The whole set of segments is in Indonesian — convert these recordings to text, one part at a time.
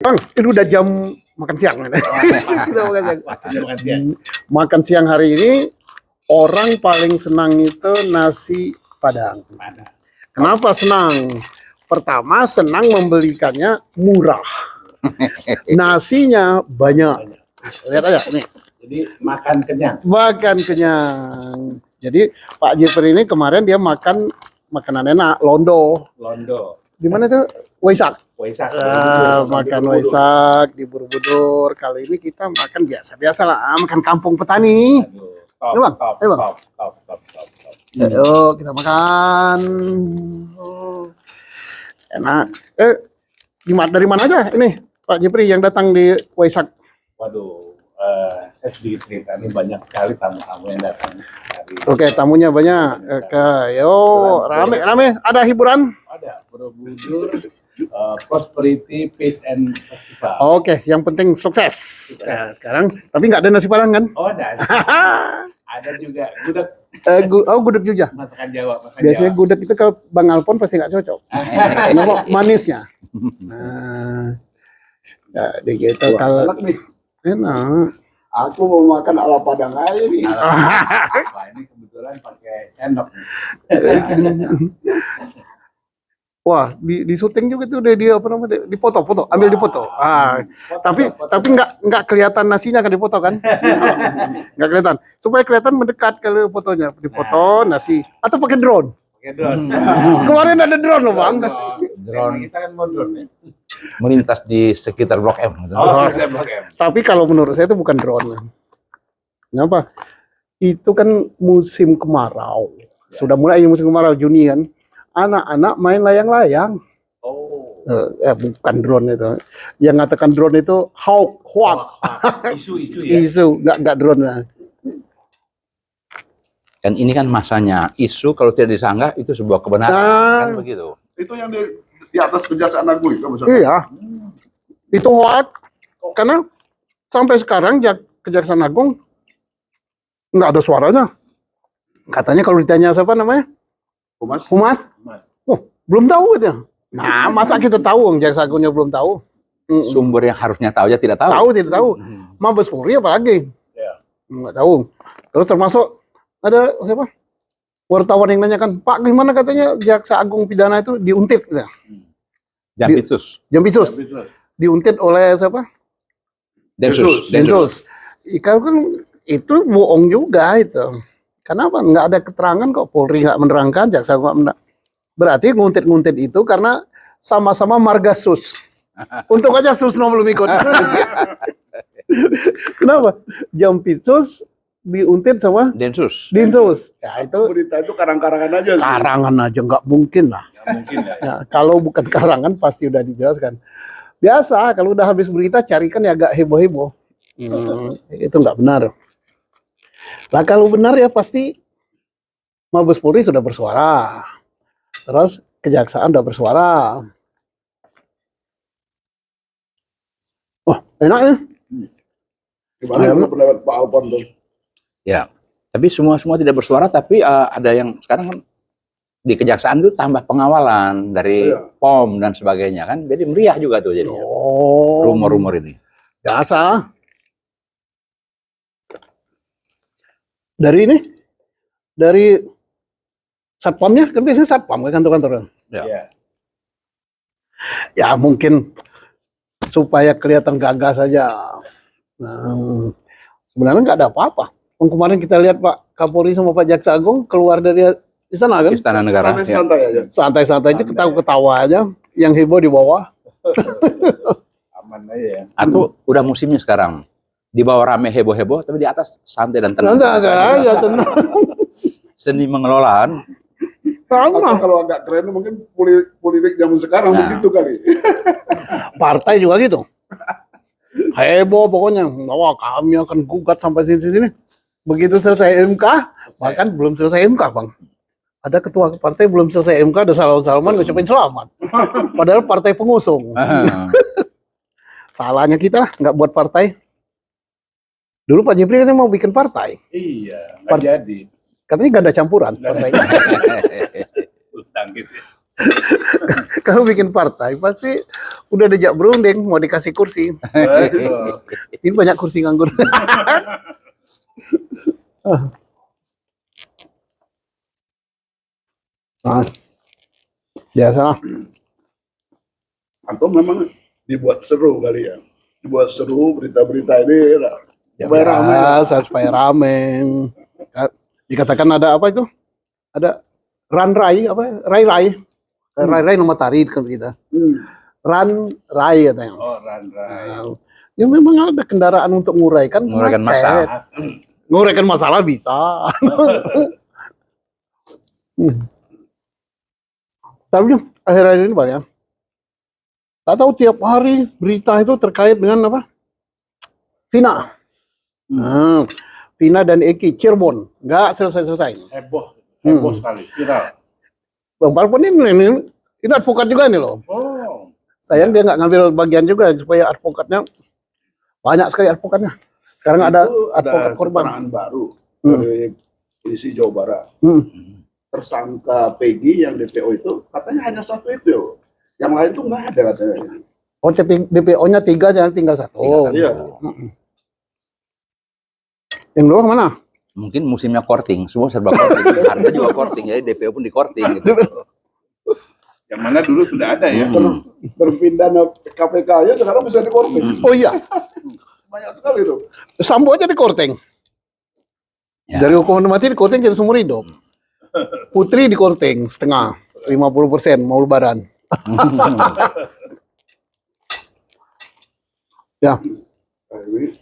Bang, itu udah jam makan siang. Kita makan siang. Makan siang hari ini orang paling senang itu nasi Padang. Kenapa senang? Pertama, senang membelikannya murah. Nasinya banyak. Lihat aja nih. Jadi makan kenyang. Makan kenyang. Jadi Pak Jifri ini kemarin dia makan makanan enak, londo. Londo. Di mana tuh? Waisak. Waisak. Makan Waisak di Borobudur. Kali ini kita makan biasa-biasa lah, makan kampung petani. Top, Ayo, Bang. top, Ayo, Bang. top. Ayo kita makan. Enak. Dari mana aja ini Pak Jifri yang datang di Waisak? Waduh, saya sedikit cerita, ini banyak sekali tamu-tamu yang datang. Oke, tamunya banyak. Oke, yo rame. Ada hiburan? Ada Borobudur Prosperity Peace and Festival. Oke, yang penting sukses. Nah, sekarang, tapi nggak ada nasi Padang kan? Oh, ada. Ada juga gudeg. Gudeg juga. Masakan Jawa. Biasanya gudeg itu kalau Bang Alpon pasti nggak cocok. Kenapa? Manisnya. Nah, jadi gitu kalau Enak nih. enak. Aku mau makan ala Padang aja nih. Wah, ini kebetulan pakai sendok. Wah, di syuting juga tuh dia apa namanya? Dipoto, ambil dipoto. Tapi nggak kelihatan nasinya kan dipoto kan? Nggak kelihatan. Supaya kelihatan mendekat kalau fotonya, dipoto nasi atau pakai drone. Pakai drone. Kemarin ada drone loh, Bang. Drone Kita kan mau drone ya. melintas di sekitar Blok M. Oh, kita Blok M. Tapi kalau menurut saya itu bukan drone. Kenapa? Itu kan musim kemarau. Sudah mulai musim kemarau Juni kan. Anak-anak main layang-layang. Oh. Bukan drone itu. Yang ngatakan drone itu hawk. Isu ya. Isu, nggak drone. Dan ini kan masanya isu kalau tidak disanggah itu sebuah kebenaran kan begitu. Itu yang di atas Kejaksaan Agung itu maksudnya. Iya. Itu hoax. Karena sampai sekarang Kejaksaan Agung nggak ada suaranya. Katanya kalau ditanya siapa namanya? Humas? Oh, belum tahu gitu. Nah, masa kita tahu Kejaksaan Agungnya belum tahu? Sumber yang harusnya tahu aja tidak tahu. Tidak tahu. Mabes Polri apalagi? Ya. Nggak tahu. Terus termasuk ada siapa? Wartawan yang nanyakan, Pak gimana katanya Jaksa Agung Pidana itu diuntit gitu. Jampitsus. Jampitsus. Diuntit oleh siapa? Densus. Ikan kan itu bohong juga itu. Kenapa? Nggak ada keterangan kok, Polri nggak menerangkan, Jaksa Agung nggak menerangkan. Berarti nguntit-nguntit itu karena sama-sama marga sus. Untuk aja Susno belum ikut. Kenapa? Jampitsus diuntit sama Densus. Ya itu Berita itu karang-karangan aja. karangan aja, nggak mungkin lah. Ya, mungkin ya. Ya, kalau bukan karangan pasti udah dijelaskan. Biasa kalau udah habis berita carikan ya agak heboh-heboh. Itu nggak benar. Lah kalau benar ya pasti Mabes Polri sudah bersuara. Terus Kejaksaan sudah bersuara. Wah, enak ya. Gimana pendapat Pak Alpon tuh? Ya. Tapi semua tidak bersuara, tapi ada yang sekarang kan di kejaksaan itu tambah pengawalan dari POM dan sebagainya kan. Jadi meriah juga tuh jadinya. Oh, Rumor-rumor ini. biasa. Dari satpamnya kan biasanya satpam ke kantor-kantor. Ya. Ya mungkin supaya kelihatan gagah saja. Nah, sebenarnya nggak ada apa-apa. Kemarin kita lihat Pak Kapolri sama Pak Jaksa Agung keluar dari istana kan? Istana Negara. Ya. Santai aja. Santai-santai aja, ketawa-ketawa aja. Yang heboh di bawah. Aman aja ya. Atau udah musimnya sekarang. Di bawah rame heboh-heboh, tapi di atas santai dan tenang. Santai aja, tenang. Seni mengelolaan. Atau Sama. kalau agak keren mungkin politik zaman sekarang begitu kali. Partai juga gitu. Heboh pokoknya. Wah, kami akan gugat sampai sini-sini. Begitu selesai MK, bahkan belum selesai MK, Bang. Ada ketua partai belum selesai MK, ada Salman ngucapin selamat. Padahal partai pengusung. Salahnya kita nggak buat partai. Dulu Pak Jifri katanya mau bikin partai. Iya, nggak jadi. Katanya ganda campuran partai. Bulu tangkis ya. Kalau bikin partai pasti udah dejak berunding mau dikasih kursi. Betul. Ini banyak kursi nganggur. Nah, biasa. Atau memang dibuat seru kali ya. Dibuat seru berita-berita ini Ya, supaya ramai. biasa, supaya rame. Dikatakan ada apa itu? Ada rai apa? Rai. Rai nama tari kan kita. Rai katanya. Oh, Randra. Nah, ya memang ada kendaraan untuk nguraikan Menguraikan macet. Nguraikan masalah bisa. Tapi akhir-akhir ini banyak. Tak tahu tiap hari berita itu terkait dengan apa? Vina. Vina dan Eki Cirebon nggak selesai-selesai. Heboh sekali, viral. Bang Palpon ini advokat juga nih loh. Oh, Sayang dia nggak ngambil bagian juga supaya advokatnya banyak sekali advokatnya. Sekarang ada Itu advokat korban. keterangan baru dari polisi Jawa Barat. Tersangka Peggy yang DPO itu katanya hanya satu itu. Yang lain tuh nggak ada katanya. Oh, DPO-nya 3 jangan tinggal 1. Iya. Yang dua kemana? Mungkin musimnya courting, semua serba courting. Harga juga courting, jadi DPO pun di courting gitu. yang mana dulu sudah ada ya. Terpindah KPK nya sekarang bisa dikorting. Oh iya, Banyak sekali itu. Sambo aja di korting. Ya. Dari hukuman mati di korting jadi seumur hidup. Putri di korting setengah, 50% mau lebaran. Ya, Ini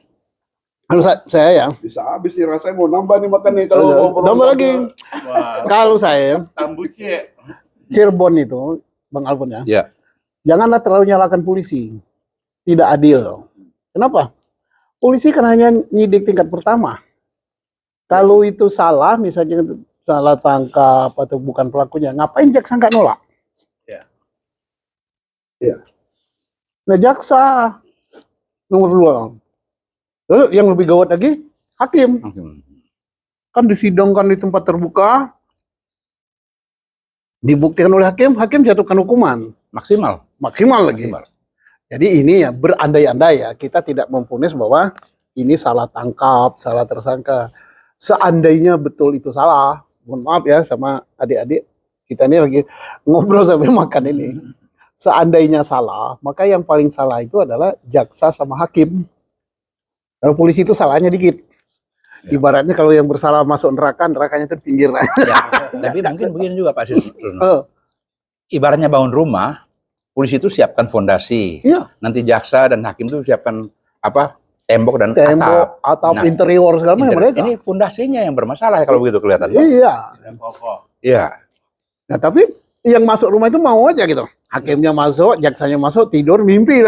anu saya ya. bisa habis nih rasanya mau nambah nih makan nih kalau ngobrol. Tambah lagi. Wah, Kalau saya tambuce. Cirebon itu, Bang Alfon ya. Ya. Janganlah terlalu nyalakan polisi. Tidak adil. Kenapa? Polisi kan hanya nyidik tingkat pertama. Kalau itu salah, misalnya salah tangkap atau bukan pelakunya, ngapain jaksa nggak nolak? Ya. Iya. Nah, jaksa nomor 2. Lalu yang lebih gawat lagi, hakim. Kan disidangkan di tempat terbuka, dibuktikan oleh hakim, hakim jatuhkan hukuman. Maksimal lagi. Maksimal. Jadi ini ya berandai-andai ya, kita tidak memvonis bahwa ini salah tangkap, salah tersangka. Seandainya betul itu salah, mohon maaf ya sama adik-adik, kita ini lagi ngobrol sambil makan ini. Seandainya salah, maka yang paling salah itu adalah jaksa sama hakim. Kalau polisi itu salahnya dikit. Ya. Ibaratnya kalau yang bersalah masuk neraka, nerakanya itu di pinggir. Ya, tapi mungkin begini juga Pak Susno. Ibaratnya bangun rumah, polisi itu siapkan fondasi. Iya. Nanti jaksa dan hakim itu siapkan apa? Tembok dan Tembok, atap, Nah, interior segala macam mereka. Ini fondasinya yang bermasalah ya kalau begitu kelihatan. Iya. Yang pokok. Iya. Nah, tapi yang masuk rumah itu mau aja gitu. Hakimnya masuk, jaksanya masuk, tidur, mimpi.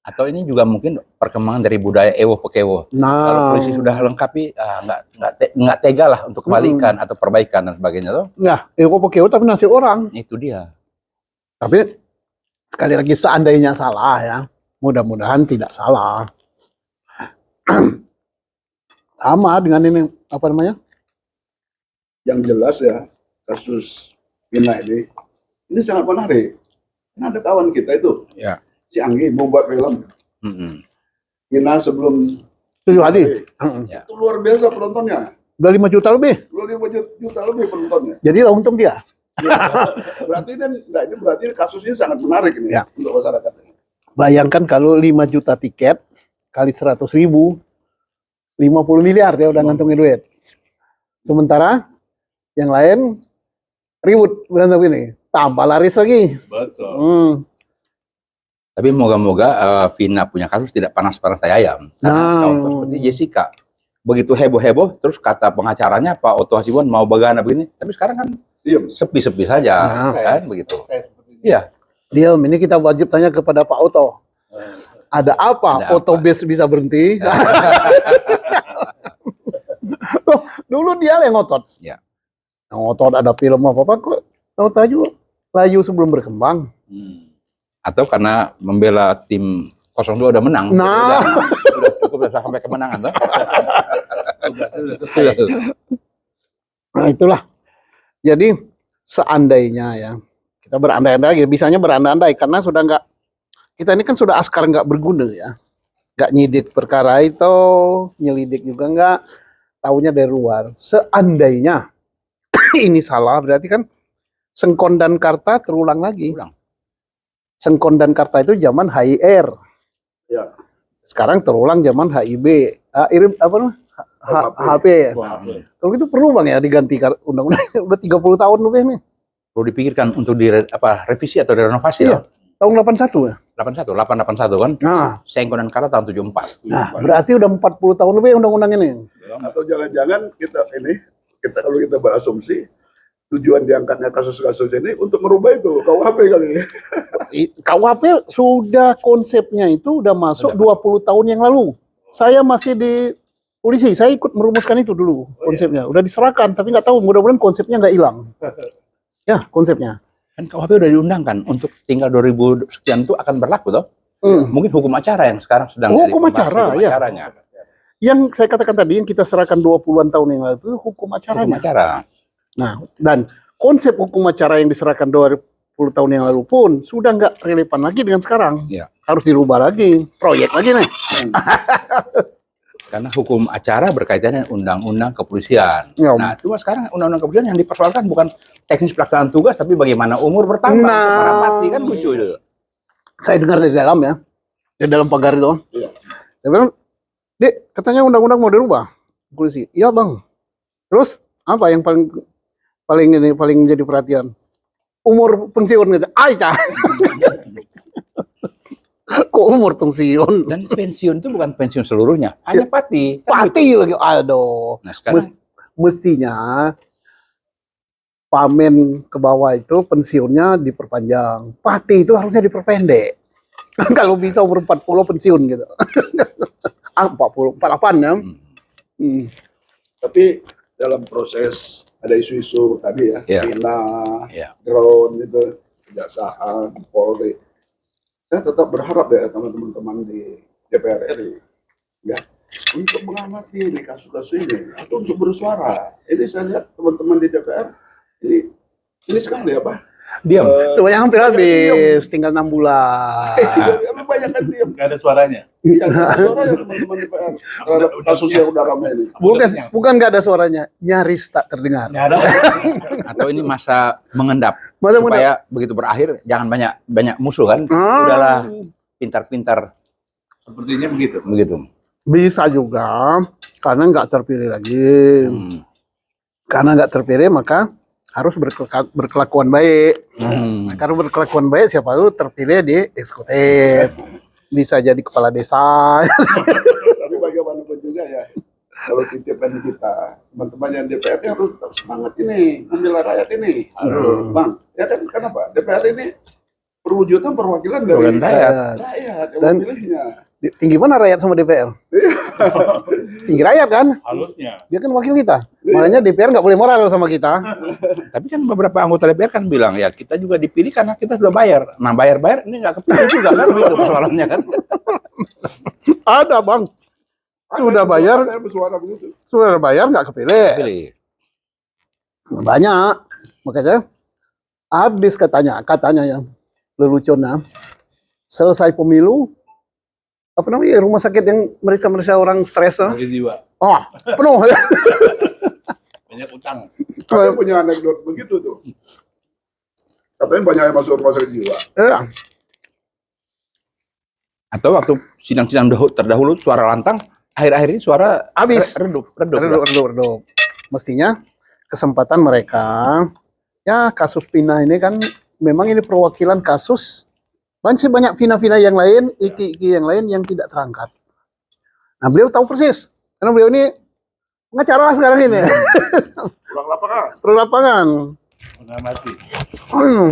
Atau ini juga mungkin perkembangan dari budaya ewo pekewo. Kalau Nah, polisi sudah lengkapi, nggak tega lah untuk kebalikan atau perbaikan dan sebagainya tuh. nah, kok pakai tapi nasib orang. Itu dia. Tapi sekali lagi seandainya salah ya, mudah-mudahan tidak salah. Sama dengan ini apa namanya? Yang jelas ya kasus Vina ini sangat menarik. Kan ada kawan kita itu, Ya. si Anggi mau buat film. Vina sebelum 7 hari. Ya. itu luar biasa penontonnya. Udah 5 juta lebih. 25 juta lebih penontonnya. Jadi untung dia. Berarti kasusnya sangat menarik ini Ya. untuk masyarakat. Bayangkan kalau 5 juta tiket kali 100.000, 50 miliar dia udah ngantongin duit. Sementara yang lain ribut berantem ini, tambah laris lagi. Betul. Tapi moga-moga Vina punya kasus tidak panas-panas kayak ayam. Karena Nah. contoh seperti Jessica, begitu heboh-heboh, terus kata pengacaranya Pak Otto Hasibuan mau bagana begini. Tapi sekarang kan Iya. sepi-sepi saja, Nah. kan begitu. Saya seperti ini. Iya. Diam, ini kita wajib tanya kepada Pak Oto. Ada apa? Ada Oto apa? Base bisa berhenti? Loh, dulu dia yang ngotot. Ya. Yang ngotot ada film apa-apa kok tahu-tahu layu sebelum berkembang. Atau karena membela tim 02 udah menang. Nah. Udah cukup udah sampai kemenangan tuh. Tugasnya sudah selesai. Nah itulah. Jadi seandainya ya, kita berandai-andai, bisanya berandai-andai karena sudah nggak, kita ini kan sudah askar nggak berguna ya, nggak nyidik perkara itu, nyelidik juga nggak, taunya dari luar. Seandainya ini salah, berarti kan Sengkon dan Karta terulang lagi. Ulang. Sengkon dan Karta itu zaman HIR. Ya. Sekarang terulang zaman HIB. Apa namanya? HP ya. Kalau gitu perlu Bang ya diganti undang-undangnya. Udah 30 tahun lebih nih. Perlu dipikirkan untuk revisi atau direnovasi Iya. ya. Tahun 81 ya. 881 kan. Nah, Sengkon dan Karta tahun 74. nah berarti udah 40 tahun lebih undang-undang ini. Atau jangan-jangan kita kalau kita berasumsi tujuan diangkatnya kasus-kasus ini untuk merubah itu KUHP kali. KUHP sudah konsepnya itu udah masuk 20 tahun yang lalu. Saya masih di polisi, saya ikut merumuskan itu dulu konsepnya. Udah diserahkan, tapi nggak tahu, mudah-mudahan konsepnya nggak hilang. Ya, konsepnya. Kan KUHP udah diundangkan untuk tinggal 2000 sekian itu akan berlaku toh. Mungkin hukum acara yang sekarang sedang Hukum acara, ya. acaranya. Yang saya katakan tadi, yang kita serahkan 20-an tahun yang lalu itu hukum acaranya. Hukum acara. Nah, dan konsep hukum acara yang diserahkan 20 tahun yang lalu pun sudah nggak relevan lagi dengan sekarang. Ya. Harus dirubah lagi, proyek lagi nih. Karena hukum acara berkaitan dengan undang-undang kepolisian. Ya. Nah, cuma sekarang undang-undang kepolisian yang dipersoalkan bukan teknis pelaksanaan tugas, tapi bagaimana umur bertambah, Nah. para mati kan lucu itu. Saya dengar dari dalam ya, dari dalam pagar itu. Iya. Saya bilang, Dek, katanya undang-undang mau dirubah. Polisi, iya Bang. Terus apa yang paling jadi perhatian? Umur pensiun gitu. Aja. Kok umur pensiun? Dan pensiun itu bukan pensiun seluruhnya, hanya pati. Kan Pati lagi, aduh. Nah, sekarang Mestinya pamen ke bawah itu pensiunnya diperpanjang. Pati itu harusnya diperpendek. Kalau bisa umur 40 pensiun gitu. 40, 48 ya. Tapi dalam proses ada isu-isu tadi ya, Iya. China, ya, drone gitu, kejaksaan, Polri. Saya tetap berharap ya teman-teman di DPR RI ya untuk mengamati di kasus-kasus ini atau untuk bersuara. Ini saya lihat teman-teman di DPR ini sekali apa? diam. Semuanya hampir habis, tinggal 6 bulan. Banyak kan diam. Nggak ada suaranya. Iya, nggak ada suara ya teman-teman DPR terhadap kasus yang udah ramai ini. Bukan nggak ada suaranya, nyaris tak terdengar. Nggak ada. Atau ini masa mengendap Masa supaya begitu berakhir jangan banyak musuh kan. Ah. Udahlah pintar-pintar Sepertinya begitu. begitu. Bisa juga karena nggak terpilih lagi. Karena nggak terpilih maka harus berkelakuan baik. Nah, karena berkelakuan baik siapa tahu terpilih di eksekutif. Bisa jadi kepala desa. Tapi bagaimanapun juga ya, kalau titipan kita, teman-teman yang DPR ini harus tetap semangat ini, membela rakyat ini. Aduh, Bang, ya kan kenapa? DPR ini perwujudan perwakilan dari Perwakilan rakyat. rakyat yang Dan- memilihnya. Tinggi mana rakyat sama DPR? Tinggi rakyat kan? Halusnya. Dia kan wakil kita. Makanya DPR nggak boleh moral sama kita. Tapi kan beberapa anggota DPR kan bilang ya kita juga dipilih karena kita sudah bayar. Nah bayar ini nggak kepilih juga kan itu persoalannya kan. Ada Bang. Sudah bayar, Ada yang bersuara begitu. sudah bayar nggak kepilih. Pilih. Banyak. Makanya habis katanya yang leluconnya selesai pemilu apa namanya rumah sakit yang mereka orang stres Bagi jiwa. oh penuh Banyak utang. Katanya punya anekdot begitu tuh. Katanya banyak yang masuk rumah sakit jiwa. ya. Atau waktu sidang-sidang terdahulu suara lantang, akhir-akhir ini suara Habis. redup. Redup. Mestinya kesempatan mereka ya kasus pindah ini kan memang ini perwakilan kasus masih banyak pindah-pindah yang lain, iki-iki yang lain yang tidak terangkat. Nah beliau tahu persis karena beliau ini pengacara sekarang ini. Pulang lapangan. Perlu lapangan. Mengamati.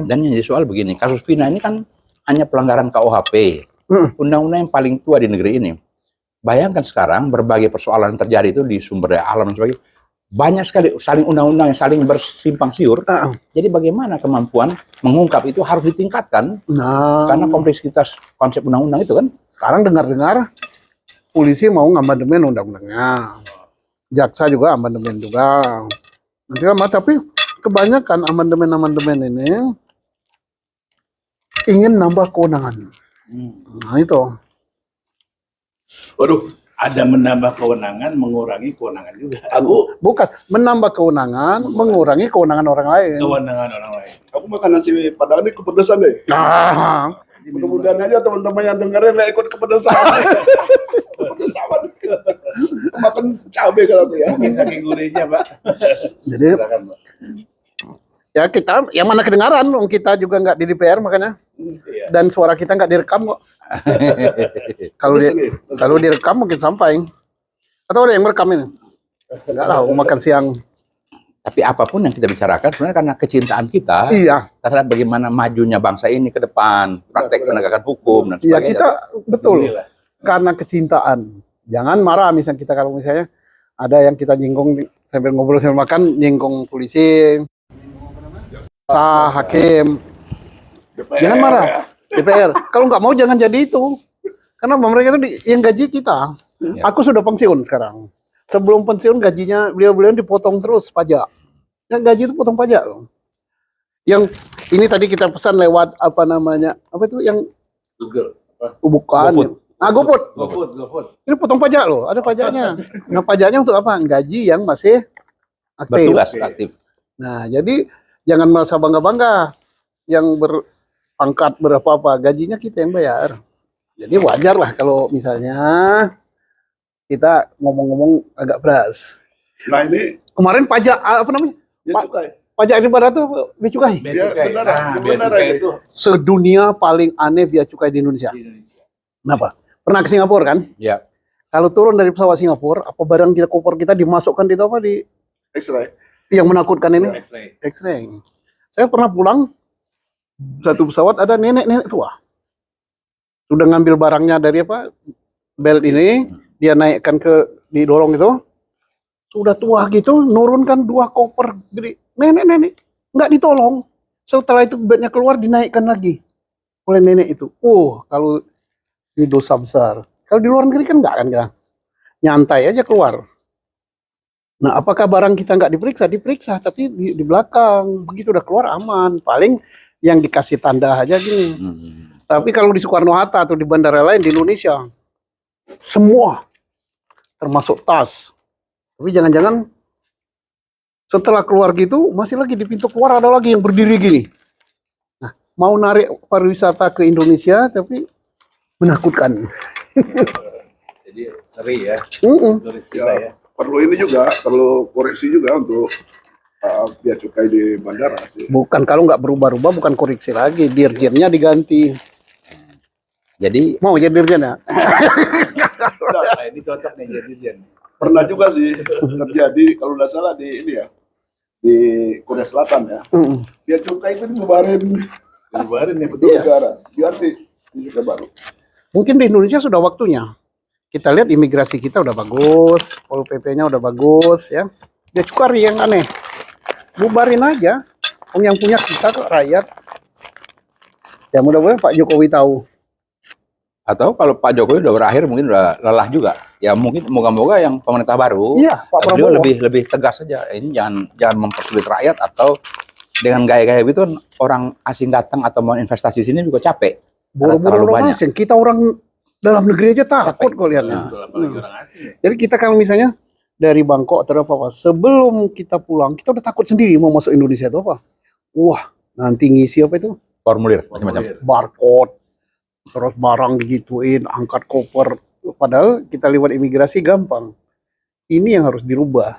Dan yang jadi soal begini, kasus Vina ini kan hanya pelanggaran KUHP, undang-undang yang paling tua di negeri ini. Bayangkan sekarang berbagai persoalan yang terjadi itu di sumber daya alam dan sebagainya. Banyak sekali saling undang-undang yang saling bersimpang siur. Jadi bagaimana kemampuan mengungkap itu harus ditingkatkan Nah, karena kompleksitas konsep undang-undang itu kan. sekarang dengar-dengar polisi mau ngamandemen undang-undangnya. Jaksa juga amandemen juga. Nanti kan, tapi kebanyakan amandemen-amandemen ini ingin nambah kewenangan. Nah itu. Waduh, ada menambah kewenangan, mengurangi kewenangan juga. Aku Bukan menambah kewenangan, mengurangi kewenangan orang lain. kewenangan orang lain. Aku makan nasi padang ini kepedesan deh. Nah, Mudah-mudahan aja teman-teman yang dengerin nggak ikut kepedesan. Kepedesan. Makan cabai kalau aku ya. Mungkin saking gurihnya, Pak. jadi Silakan, Pak. ya kita, yang mana kedengaran, kita juga nggak di DPR makanya, Iya. dan suara kita nggak direkam kok. Kalau direkam mungkin sampai. Atau ada yang merekam ini? Enggak lah, aku makan siang. Tapi apapun yang kita bicarakan sebenarnya karena kecintaan kita Iya, terhadap bagaimana majunya bangsa ini ke depan, praktek penegakan hukum dan iya sebagainya. kita betul Alhamdulillah. karena kecintaan. Jangan marah misalnya kita kalau misalnya ada yang kita nyinggung sambil ngobrol sambil makan, nyinggung polisi, hakim. Jangan marah. DPR. Kalau nggak mau jangan jadi itu. Karena mereka itu yang gaji kita. Ya. Aku sudah pensiun sekarang. Sebelum pensiun gajinya beliau-beliau dipotong terus pajak. Yang gaji itu potong pajak loh. Yang ini tadi kita pesan lewat apa namanya? Apa itu yang Google. Apa? bukan? GoFood. GoFood. GoFood. Ini potong pajak loh, ada pajaknya. Nah, pajaknya untuk apa? Gaji yang masih aktif. Bertugas Oke. aktif. Nah, jadi jangan merasa bangga-bangga yang berpangkat berapa-apa, gajinya kita yang bayar. Jadi wajar lah kalau misalnya kita ngomong-ngomong agak beras. Nah ini Kemarin pajak apa namanya? dia Pak- cukai. Pajak di barat tuh bea cukai. Bea cukai. benar, Nah, bea benar cukai ini. itu Sedunia paling aneh bea cukai di Indonesia. di Indonesia. Kenapa? Pernah ke Singapura kan? Ya. Kalau turun dari pesawat Singapura, apa barang kita koper kita dimasukkan di apa di X-ray. yang menakutkan ini? X-ray. X-ray. Saya pernah pulang satu pesawat ada nenek-nenek tua. Sudah ngambil barangnya dari apa? Belt ini, dia naikkan didorong itu. Sudah tua gitu, nurunkan 2 koper gede. Nenek-nenek nggak ditolong. Setelah itu beltnya keluar dinaikkan lagi oleh nenek itu. Kalau ini dosa besar. Kalau di luar negeri kan nggak kan ya. Nyantai aja keluar. Nah, apakah barang kita nggak diperiksa? Diperiksa, tapi di belakang. Begitu udah keluar aman. Paling yang dikasih tanda aja gini. Tapi kalau di Soekarno-Hatta atau di bandara lain di Indonesia, semua, termasuk tas. Tapi jangan-jangan setelah keluar gitu, masih lagi di pintu keluar ada lagi yang berdiri gini. Nah, mau narik pariwisata ke Indonesia, tapi menakutkan. Jadi seri ya. Turis kita ya. Perlu ini juga, perlu koreksi juga untuk bea cukai di bandara sih. Bukan, kalau nggak berubah-ubah bukan koreksi lagi, dirjennya diganti. Jadi Mau jadi dirjen ya? Nah, ini cocok nih jadi Jen. Pernah juga sih terjadi kalau nggak salah di ini ya, di Korea Selatan ya. Mm. Bea cukai itu dibubarin Bubarin ya ke betul. negara. Ganti ini juga baru. Mungkin di Indonesia sudah waktunya. Kita lihat imigrasi kita udah bagus, Pol PP-nya udah bagus ya. Dia cukai yang aneh. Bubarin aja. Yang punya kita kok rakyat. Ya mudah-mudahan Pak Jokowi tahu. atau kalau Pak Jokowi udah berakhir mungkin udah lelah juga. Ya mungkin moga-moga yang pemerintah baru Iya, Pak beliau Prabowo. lebih tegas saja. Ini jangan mempersulit rakyat atau dengan gaya-gaya itu kan orang asing datang atau mau investasi di sini juga capek. Buru-buru terlalu orang banyak. asing. Kita orang dalam negeri aja takut kok lihatnya. Betul, apalagi orang asing ya. Jadi kita kalau misalnya dari Bangkok atau apa, sebelum kita pulang, kita udah takut sendiri mau masuk Indonesia itu apa? Wah, nanti ngisi apa itu? Formulir macam-macam. Formulir. Barcode, terus barang digituin, angkat koper. Padahal kita lewat imigrasi gampang. Ini yang harus dirubah.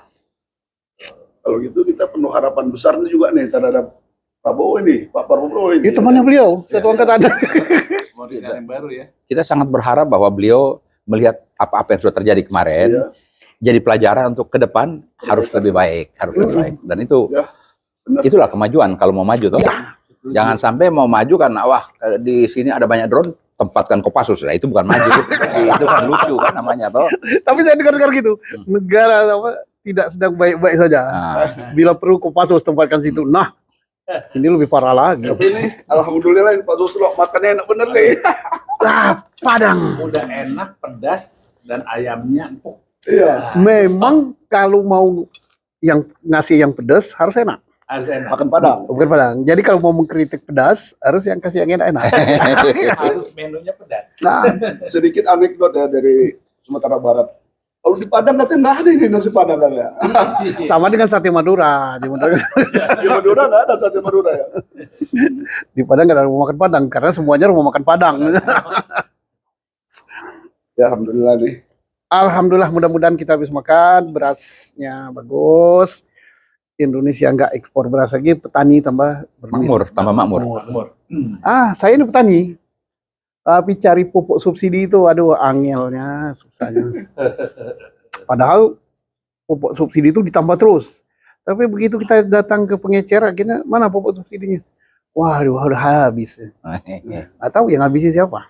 Kalau gitu kita penuh harapan besar nih juga nih terhadap Prabowo ini, Pak Prabowo ini. Itu temannya beliau, satu angkatan. Mau dikenal yang baru ya. Kita sangat berharap bahwa beliau melihat apa-apa yang sudah terjadi kemarin, Iya. jadi pelajaran untuk ke depan harus lebih baik, harus lebih baik. Dan itu Ya, benar. itulah kemajuan kalau mau maju toh. Jangan sampai mau maju karena wah di sini ada banyak drone, tempatkan Kopassus. Nah, itu bukan maju. Itu kan lucu kan namanya toh. Tapi saya dengar-dengar gitu, negara apa tidak sedang baik-baik saja. Nah, Bila perlu Kopassus tempatkan situ. Nah, ini lebih parah lagi. Tapi ini alhamdulillah ini Pak Suslo makannya enak bener nih. Padang. Udah enak, pedas, dan ayamnya empuk. Iya. Memang kalau mau yang ngasih yang pedas harus enak. Harus enak. Makan Padang. Bukan Padang. Jadi kalau mau mengkritik pedas, harus yang kasih yang enak-enak. Harus menunya pedas. Nah, sedikit anekdot ya dari Sumatera Barat. Kalau di Padang katanya nggak ada ini nasi Padang katanya. Sama dengan sate Madura. Di Madura, Di Madura nggak ada sate Madura ya. di Padang nggak ada rumah makan Padang karena semuanya rumah makan Padang. Ya alhamdulillah nih. Alhamdulillah, mudah-mudahan kita habis makan, berasnya bagus. Indonesia nggak ekspor beras lagi, petani tambah berduit. Makmur, tambah makmur. Makmur. Saya ini petani, tapi cari pupuk subsidi itu, aduh, angelnya, susahnya. Padahal pupuk subsidi itu ditambah terus. Tapi begitu kita datang ke pengecer, akhirnya mana pupuk subsidinya? Waduh, udah habis. Atau yang habisnya siapa?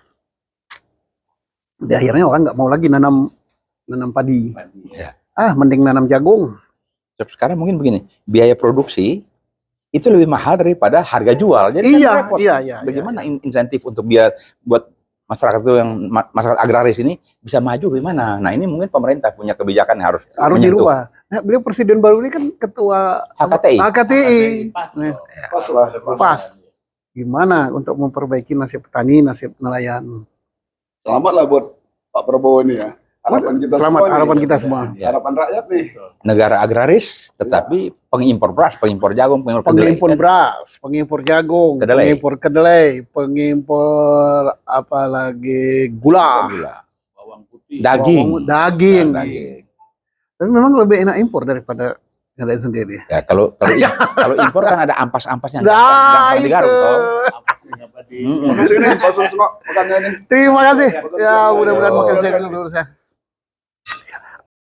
Di akhirnya orang nggak mau lagi nanam padi. Ya. Mending nanam jagung. Sekarang mungkin begini, biaya produksi itu lebih mahal daripada harga jual. Jadi kan Iya, repot. iya. Bagaimana insentif untuk biar buat masyarakat itu yang masyarakat agraris ini bisa maju gimana? Nah ini mungkin pemerintah punya kebijakan yang harus menyentuh. dirubah. Nah, beliau presiden baru ini kan ketua HKTI. HKTI. Pas. Nah, Pas lah. Pas. Gimana untuk memperbaiki nasib petani, nasib nelayan? Selamat lah buat Pak Prabowo ini ya. Harapan kita Selamat, semua nih. harapan kita semua. Ya. Harapan rakyat nih. Negara agraris, tetapi pengimpor beras, pengimpor jagung, pengimpor kedelai. Pengimpor beras, pengimpor jagung, Kedelai. pengimpor kedelai, pengimpor apa lagi gula, Gula. Bawang putih. Daging. daging. Daging. Tapi memang lebih enak impor daripada ngadain sendiri. Ya kalau kalau impor kan ada ampas-ampasnya. Nah, gampang itu. digaruk toh. Apa sih nggak di? Mm-mm. Makasih nih, Pak Susno. Makannya nih. Terima kasih. Makan Ya, siang. mudah-mudahan Yo. makan siang dulu saya.